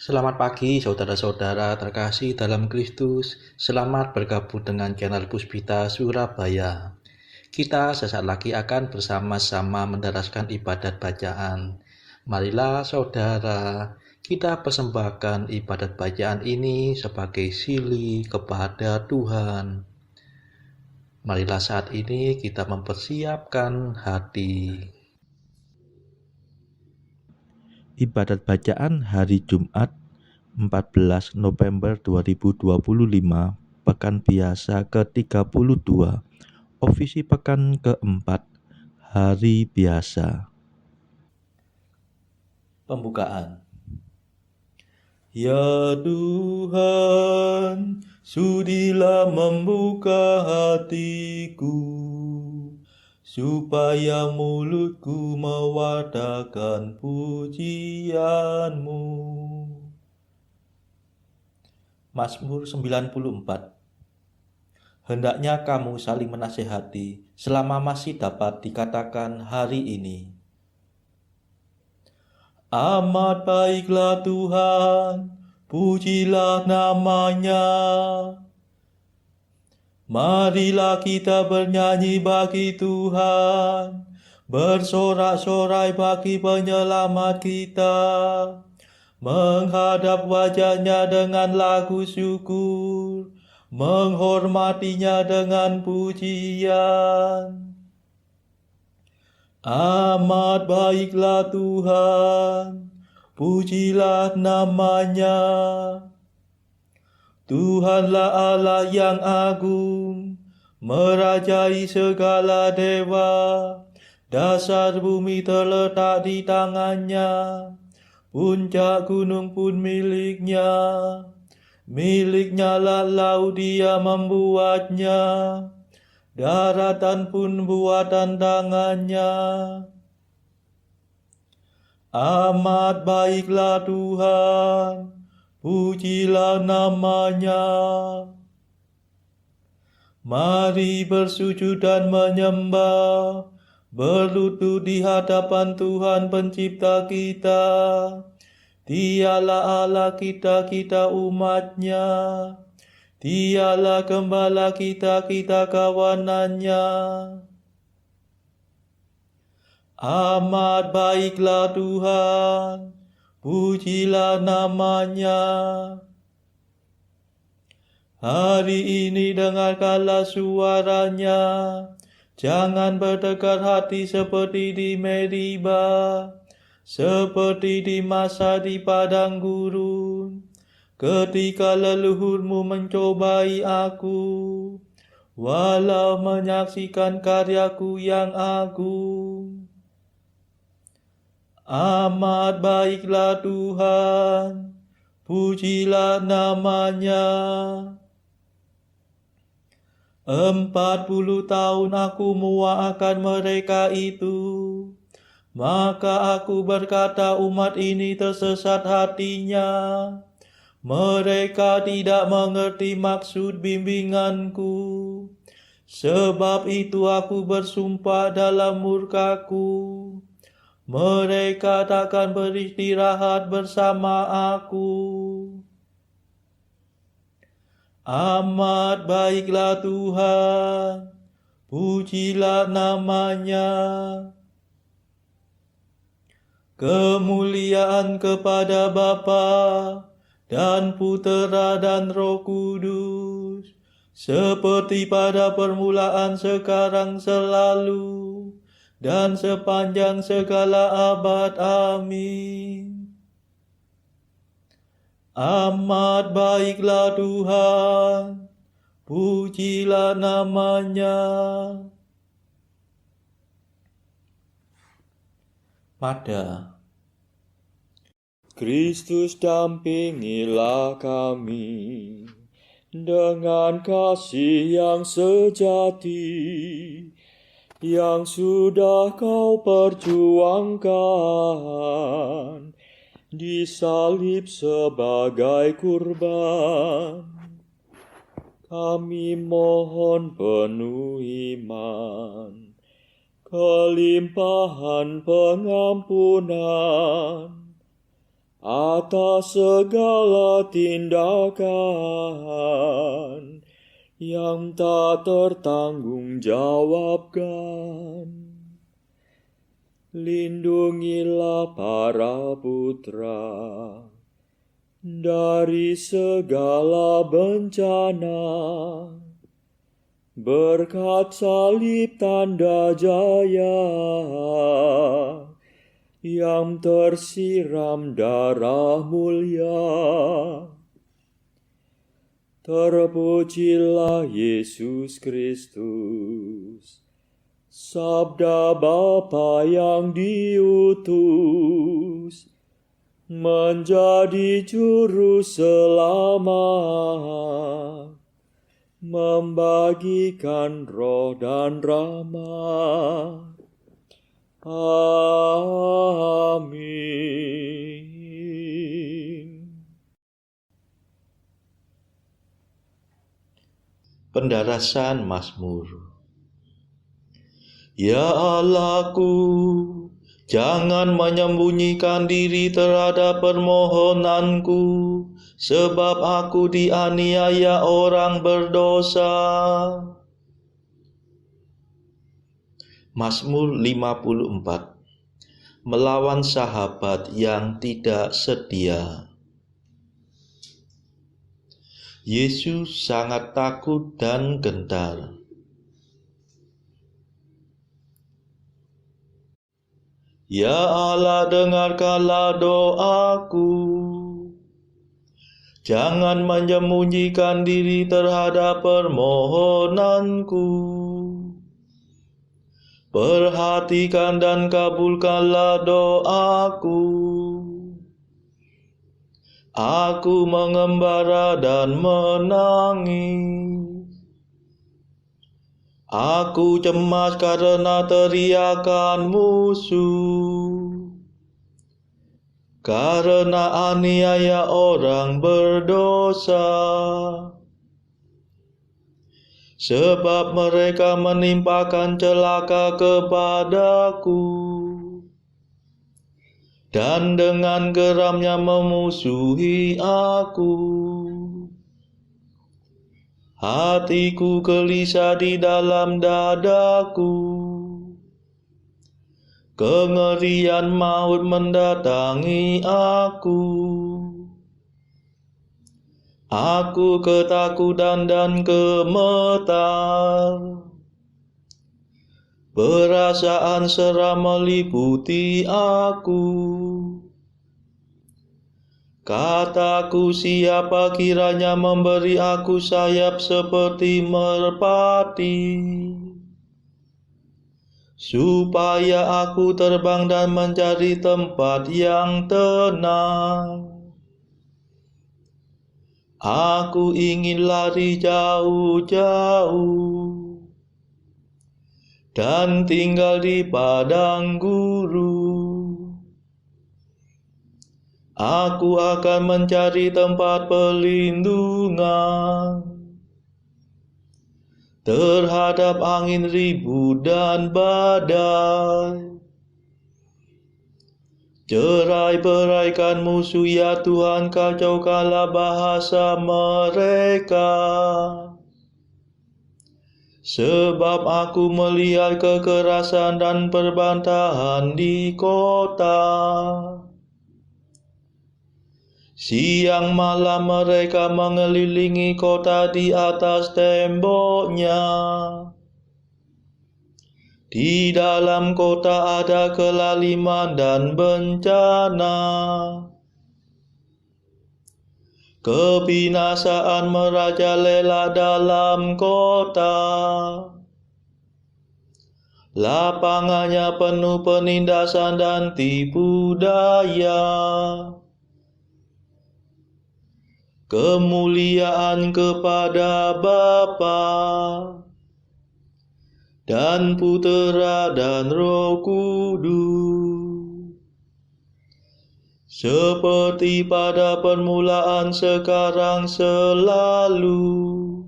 Selamat pagi saudara-saudara terkasih dalam Kristus. Selamat bergabung dengan channel Puspita Surabaya. Kita sesaat lagi akan bersama-sama mendaraskan ibadat bacaan. Marilah saudara, kita persembahkan ibadat bacaan ini sebagai sili kepada Tuhan. Marilah saat ini kita mempersiapkan hati. Ibadat bacaan hari Jumat 14 November 2025, Pekan Biasa ke-32, Ofisi Pekan keempat, Hari Biasa. Pembukaan. Ya Tuhan, sudilah membuka hatiku, supaya mulutku mewartakan pujian-Mu. Mazmur 94. Hendaknya kamu saling menasehati selama masih dapat dikatakan hari ini. Amat baiklah Tuhan, pujilah namanya. Marilah kita bernyanyi bagi Tuhan, bersorak-sorai bagi penyelamat kita, menghadap wajah-Nya dengan lagu syukur, menghormatinya dengan pujian. Amat baiklah Tuhan, pujilah namanya. Tuhanlah Allah yang agung, merajai segala dewa. Dasar bumi terletak di tangannya, puncak gunung pun miliknya. Miliknya lah laut, Dia membuatnya, daratan pun buatan tangannya. Amat baiklah Tuhan, pujilah namanya. Mari bersujud dan menyembah, berlutut di hadapan Tuhan pencipta kita. Dialah Allah kita, kita umat-Nya. Dialah gembala kita, kita kawanan-Nya. Amat baiklah Tuhan, pujilah namanya. Hari ini dengarkanlah suaranya, jangan bertekar hati seperti di Meriba, seperti di masa di padang gurun, ketika leluhurmu mencobai aku, walau menyaksikan karyaku yang agung. Amat baiklah Tuhan, pujilah namanya. 40 tahun aku muak akan mereka itu, maka aku berkata umat ini tersesat hatinya. Mereka tidak mengerti maksud bimbinganku. Sebab itu aku bersumpah dalam murkaku, mereka takkan beristirahat bersama aku. Amat baiklah Tuhan, pujilah namanya. Kemuliaan kepada Bapa dan Putera dan Roh Kudus, seperti pada permulaan, sekarang, selalu, dan sepanjang segala abad. Amin. Amat baiklah Tuhan, pujilah namanya. Mada. Kristus dampingilah kami dengan kasih yang sejati, yang sudah Kau perjuangkan, disalib sebagai kurban. Kami mohon penuh iman, kelimpahan pengampunan, atas segala tindakan yang tak tertanggungjawabkan. Lindungilah para putra dari segala bencana, berkat salib tanda jaya yang tersiram darah mulia. Terpujilah Yesus Kristus, Sabda Bapa yang diutus menjadi juru selamat, membagikan roh dan rahmat. Amin. Pendarasan Mazmur. Ya Allahku, jangan menyembunyikan diri terhadap permohonanku, sebab aku dianiaya orang berdosa. Mazmur 54. Melawan sahabat yang tidak setia. Yesus sangat takut dan gentar. Ya Allah, dengarkanlah doaku. Jangan menyembunyikan diri terhadap permohonanku. Perhatikan dan kabulkanlah doaku. Aku mengembara dan menangis. Aku cemas karena teriakan musuh, karena aniaya orang berdosa. Sebab mereka menimpakan celaka kepadaku, dan dengan geramnya memusuhi aku. Hatiku gelisah di dalam dadaku. Kengerian maut mendatangi aku. Aku ketakutan dan gemetar. Perasaan seram meliputi aku. Kataku, siapa kiranya memberi aku sayap seperti merpati, supaya aku terbang dan mencari tempat yang tenang. Aku ingin lari jauh-jauh dan tinggal di padang gurun. Aku akan mencari tempat perlindungan terhadap angin ribut dan badai. Cerai-beraikan musuh, ya Tuhan, kacaukanlah bahasa mereka. Sebab aku melihat kekerasan dan perbantahan di kota. Siang malam mereka mengelilingi kota di atas temboknya. Di dalam kota ada kelaliman dan bencana. Kebinasaan merajalela dalam kota. Lapangannya penuh penindasan dan tipu daya. Kemuliaan kepada Bapa dan Putera dan Roh Kudus, seperti pada permulaan, sekarang, selalu,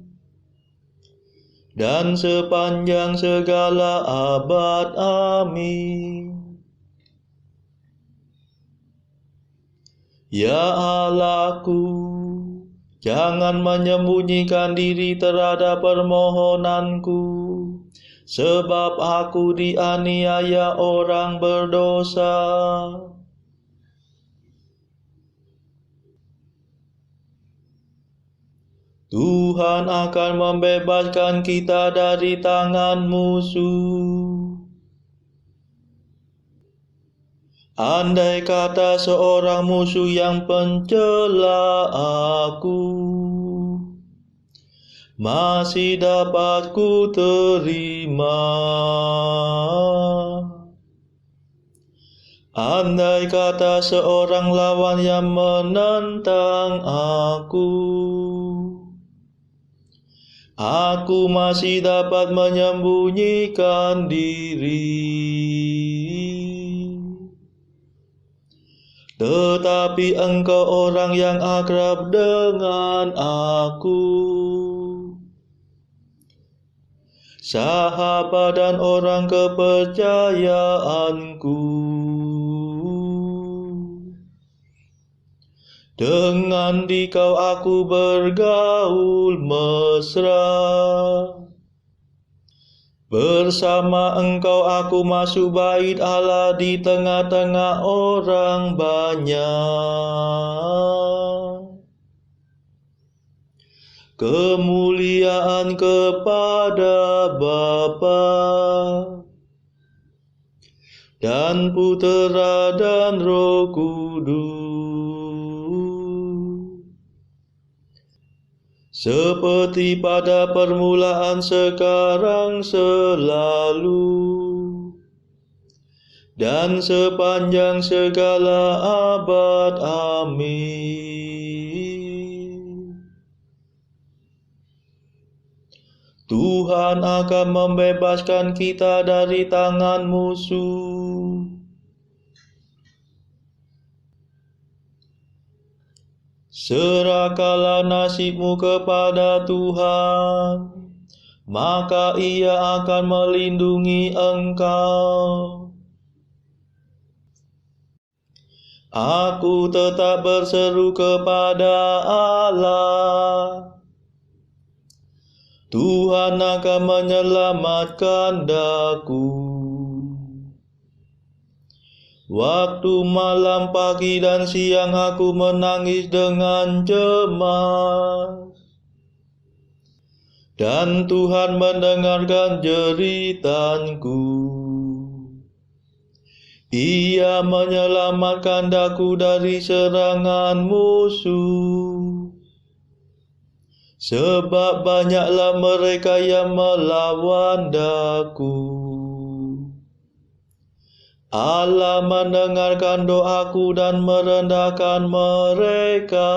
dan sepanjang segala abad. Amin. Ya Allahku, jangan menyembunyikan diri terhadap permohonanku, sebab aku dianiaya orang berdosa. Tuhan akan membebaskan kita dari tangan musuh. Andai kata seorang musuh yang pencela aku masih dapat ku terima. Andai kata seorang lawan yang menentang aku masih dapat menyembunyikan diri. Tetapi engkau orang yang akrab dengan aku, sahabat dan orang kepercayaanku. Dengan dikau aku bergaul mesra, bersama engkau aku masuk bait Allah di tengah-tengah orang banyak. Kemuliaan kepada Bapa dan Putera dan Roh Kudus, seperti pada permulaan, sekarang, selalu, dan sepanjang segala abad. Amin. Tuhan akan membebaskan kita dari tangan musuh. Serahkanlah nasibmu kepada Tuhan, maka Ia akan melindungi engkau. Aku tetap berseru kepada Allah, Tuhan akan menyelamatkan daku. Waktu malam, pagi, dan siang aku menangis dengan cemas, dan Tuhan mendengarkan jeritanku. Ia menyelamatkan daku dari serangan musuh, sebab banyaklah mereka yang melawan daku. Allah mendengarkan doaku dan merendahkan mereka.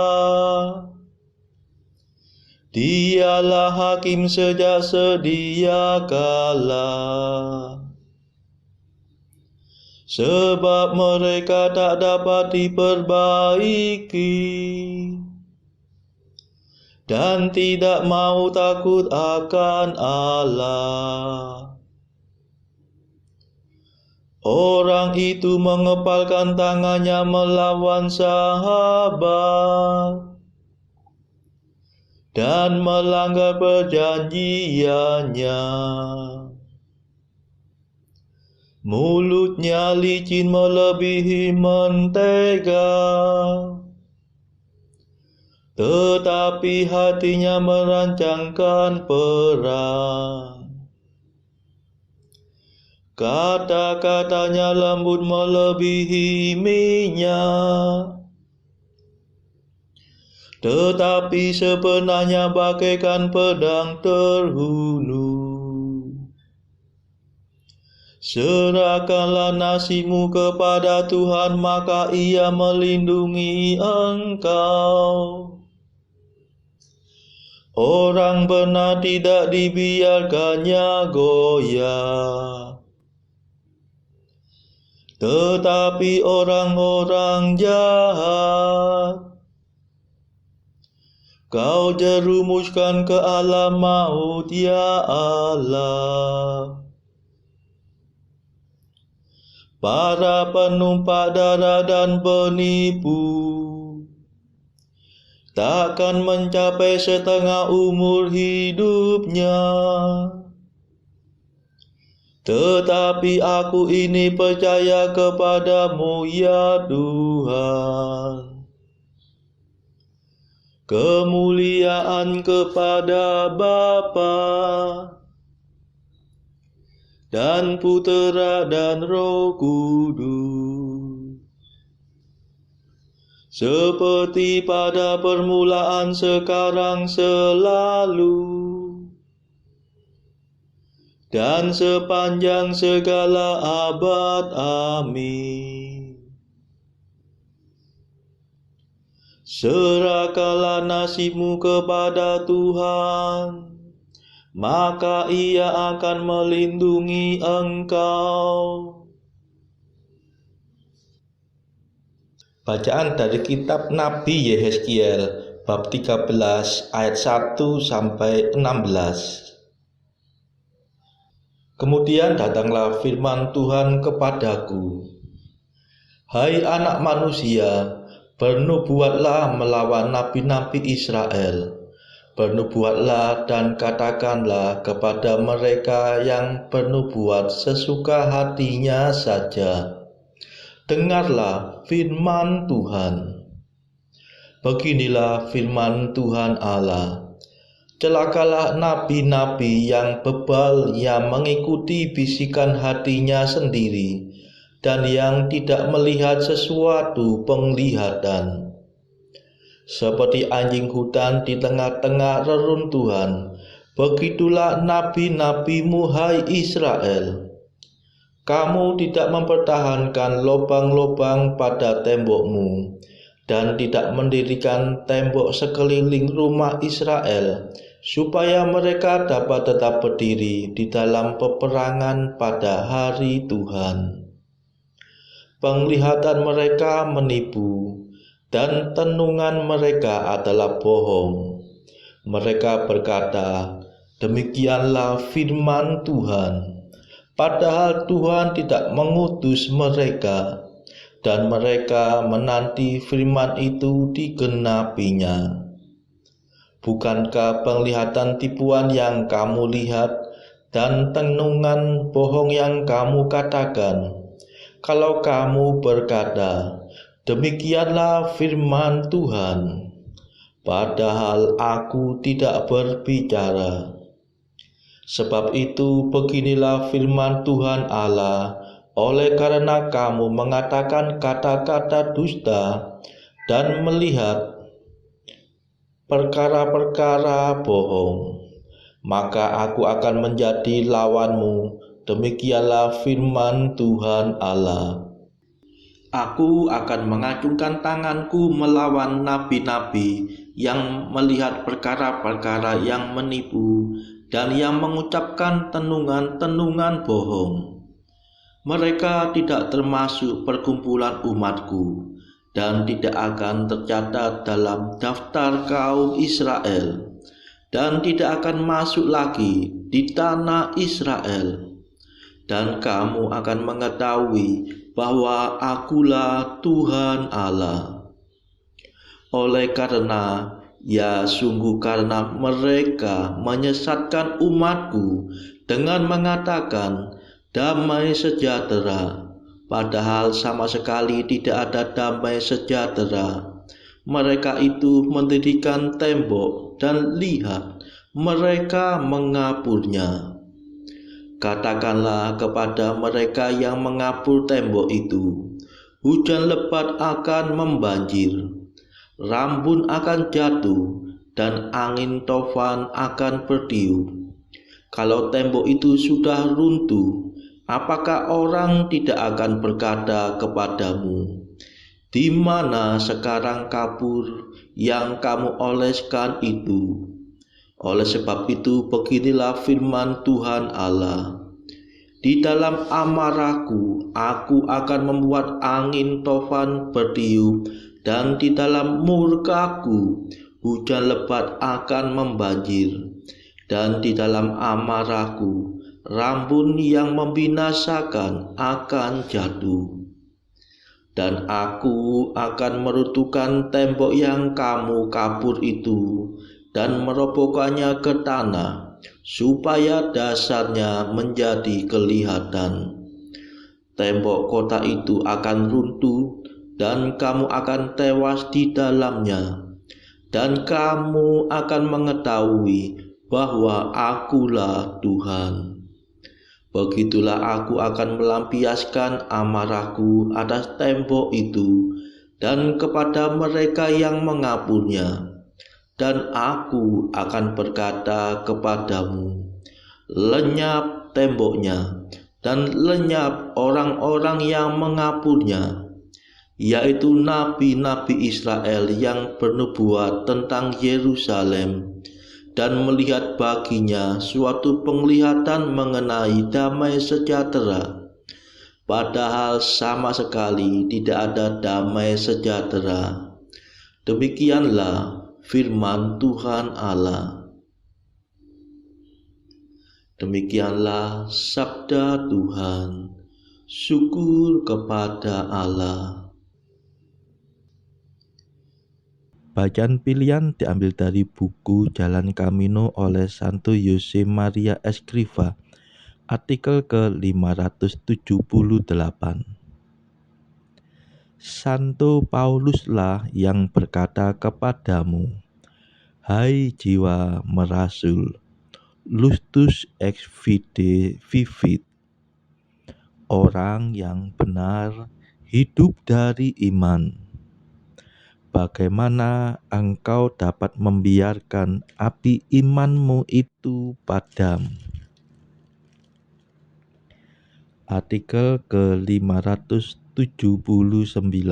Dialah hakim sejak sedia kala, sebab mereka tak dapat diperbaiki dan tidak mau takut akan Allah. Orang itu mengepalkan tangannya melawan sahabat dan melanggar perjanjiannya. Mulutnya licin melebihi mentega, tetapi hatinya merancangkan perang. Kata-katanya lembut melebihi minyak, tetapi sebenarnya bagaikan pedang terhunu. Serahkanlah nasibmu kepada Tuhan, maka Ia melindungi engkau. Orang benar tidak dibiarkannya goyah, tetapi orang-orang jahat Kau jerumuskan ke alam maut, ya Allah. Para penumpak darah dan penipu, takkan mencapai setengah umur hidupnya. Tetapi aku ini percaya kepadamu ya Tuhan. Kemuliaan kepada Bapa dan Putera dan Roh Kudus, seperti pada permulaan, sekarang, selalu, dan sepanjang segala abad. Amin. Serahkanlah nasibmu kepada Tuhan, maka Ia akan melindungi engkau. Bacaan dari kitab Nabi Yehezkiel bab 13 ayat 1 sampai 16. Kemudian datanglah firman Tuhan kepadaku, hai anak manusia, bernubuatlah melawan nabi-nabi Israel. Bernubuatlah dan katakanlah kepada mereka yang bernubuat sesuka hatinya saja. Dengarlah firman Tuhan. Beginilah firman Tuhan Allah. Celakalah nabi-nabi yang bebal, yang mengikuti bisikan hatinya sendiri, dan yang tidak melihat sesuatu penglihatan. Seperti anjing hutan di tengah-tengah reruntuhan, begitulah nabi-nabimu, hai Israel. Kamu tidak mempertahankan lubang-lubang pada tembokmu, dan tidak mendirikan tembok sekeliling rumah Israel, supaya mereka dapat tetap berdiri di dalam peperangan pada hari Tuhan. Penglihatan mereka menipu, dan tenungan mereka adalah bohong. Mereka berkata, demikianlah firman Tuhan, padahal Tuhan tidak mengutus mereka, dan mereka menanti firman itu digenapinya. Bukankah penglihatan tipuan yang kamu lihat dan tenungan bohong yang kamu katakan? Kalau kamu berkata, demikianlah firman Tuhan, padahal aku tidak berbicara. Sebab itu beginilah firman Tuhan Allah, oleh karena kamu mengatakan kata-kata dusta dan melihat perkara-perkara bohong, maka aku akan menjadi lawanmu. Demikianlah firman Tuhan Allah. Aku akan mengacungkan tanganku melawan nabi-nabi yang melihat perkara-perkara yang menipu dan yang mengucapkan tenungan-tenungan bohong. Mereka tidak termasuk perkumpulan umatku dan tidak akan tercatat dalam daftar kaum Israel dan tidak akan masuk lagi di tanah Israel. Dan kamu akan mengetahui bahwa akulah Tuhan Allah. Oleh karena, ya sungguh karena mereka menyesatkan umatku dengan mengatakan damai sejahtera, padahal sama sekali tidak ada damai sejahtera. Mereka itu mendirikan tembok dan lihat, mereka mengaburnya. Katakanlah kepada mereka yang mengapur tembok itu, hujan lebat akan membanjir, rambun akan jatuh, dan angin tofan akan bertiup. Kalau tembok itu sudah runtuh, apakah orang tidak akan berkata kepadamu, di mana sekarang kapur yang kamu oleskan itu? Oleh sebab itu beginilah firman Tuhan Allah. Di dalam amarahku aku akan membuat angin tofan bertiup, dan di dalam murkaku hujan lebat akan membanjir, dan di dalam amarahku rambun yang membinasakan akan jatuh. dan aku akan meruntuhkan tembok yang kamu kabur itu dan merobohkannya ke tanah, supaya dasarnya menjadi kelihatan. Tembok kota itu akan runtuh, dan kamu akan tewas di dalamnya, dan kamu akan mengetahui bahwa Akulah Tuhan. Begitulah aku akan melampiaskan amarahku atas tembok itu dan kepada mereka yang mengaburnya. Dan aku akan berkata kepadamu, lenyap temboknya dan lenyap orang-orang yang mengaburnya, yaitu nabi-nabi Israel yang bernubuat tentang Yerusalem dan melihat baginya suatu penglihatan mengenai damai sejahtera, padahal sama sekali tidak ada damai sejahtera. Demikianlah firman Tuhan Allah. Demikianlah sabda Tuhan. Syukur kepada Allah. Bacaan pilihan diambil dari buku Jalan Camino oleh Santo Jose Maria Escrivá, artikel ke-578. Santo Pauluslah yang berkata kepadamu, hai jiwa merasul, lustus ex fide vivit, orang yang benar hidup dari iman. Bagaimana engkau dapat membiarkan api imanmu itu padam? Artikel ke-579.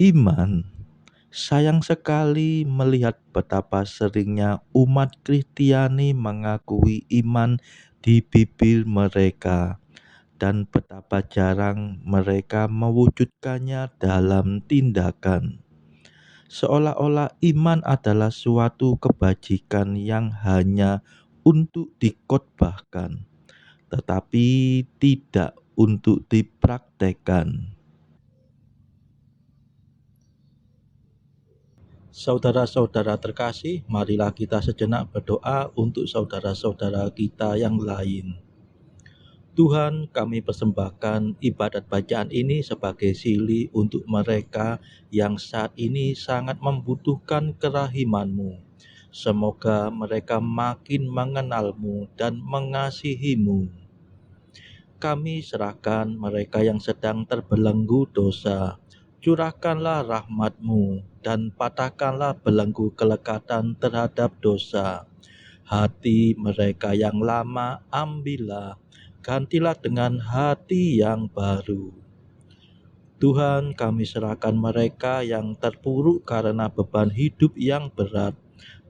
Iman. Sayang sekali melihat betapa seringnya umat Kristiani mengakui iman di bibir mereka, dan betapa jarang mereka mewujudkannya dalam tindakan. Seolah-olah iman adalah suatu kebajikan yang hanya untuk dikhotbahkan, tetapi tidak untuk dipraktekkan. Saudara-saudara terkasih, marilah kita sejenak berdoa untuk saudara-saudara kita yang lain. Tuhan, kami persembahkan ibadat bacaan ini sebagai silih untuk mereka yang saat ini sangat membutuhkan kerahiman-Mu. Semoga mereka makin mengenal-Mu dan mengasihi-Mu. Kami serahkan mereka yang sedang terbelenggu dosa. Curahkanlah rahmat-Mu dan patahkanlah belenggu kelekatan terhadap dosa. Hati mereka yang lama ambillah, gantilah dengan hati yang baru. Tuhan, kami serahkan mereka yang terpuruk karena beban hidup yang berat.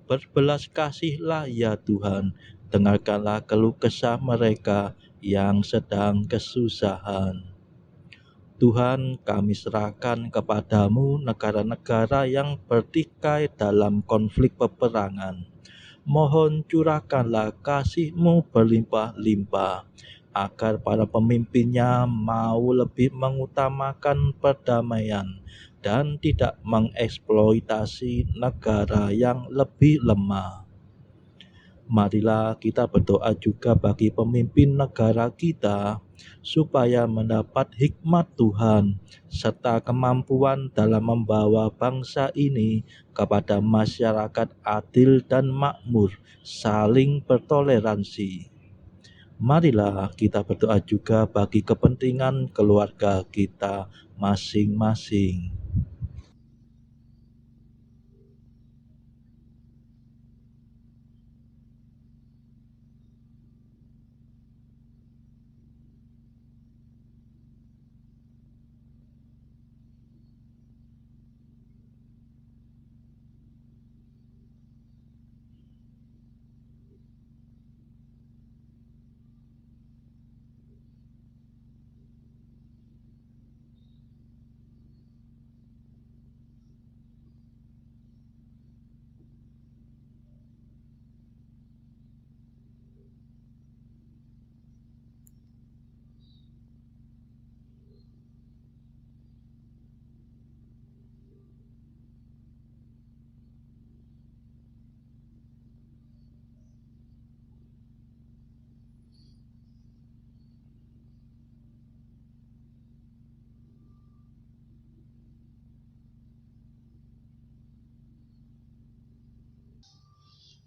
Berbelas kasihlah ya Tuhan, dengarkanlah keluh kesah mereka yang sedang kesusahan. Tuhan, kami serahkan kepadamu negara-negara yang bertikai dalam konflik peperangan. Mohon curahkanlah kasih-Mu berlimpah-limpah, agar para pemimpinnya mau lebih mengutamakan perdamaian dan tidak mengeksploitasi negara yang lebih lemah. Marilah kita berdoa juga bagi pemimpin negara kita, supaya mendapat hikmat Tuhan serta kemampuan dalam membawa bangsa ini kepada masyarakat adil dan makmur, saling bertoleransi. Marilah kita berdoa juga bagi kepentingan keluarga kita masing-masing.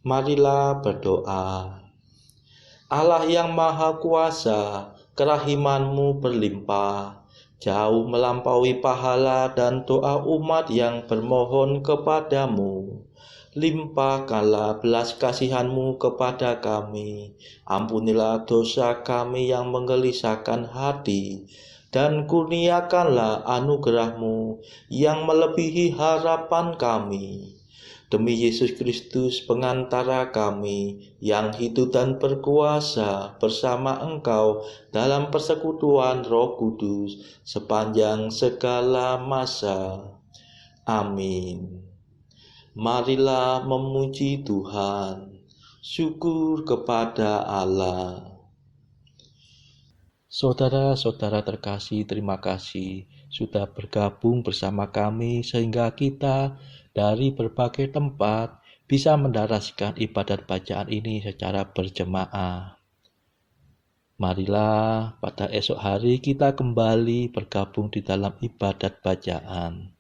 Marilah berdoa. Allah yang Maha Kuasa, kerahiman-Mu berlimpah, jauh melampaui pahala dan doa umat yang bermohon kepadamu. Limpahkanlah belas kasihan-Mu kepada kami. Ampunilah dosa kami yang menggelisahkan hati, dan kurniakanlah anugerah-Mu yang melebihi harapan kami. Demi Yesus Kristus pengantara kami, yang hidup dan berkuasa bersama Engkau dalam persekutuan Roh Kudus sepanjang segala masa. Amin. Marilah memuji Tuhan. Syukur kepada Allah. Saudara-saudara terkasih, terima kasih sudah bergabung bersama kami sehingga kita dari berbagai tempat bisa mendaraskan ibadat bacaan ini secara berjemaah. Marilah pada esok hari kita kembali bergabung di dalam ibadat bacaan.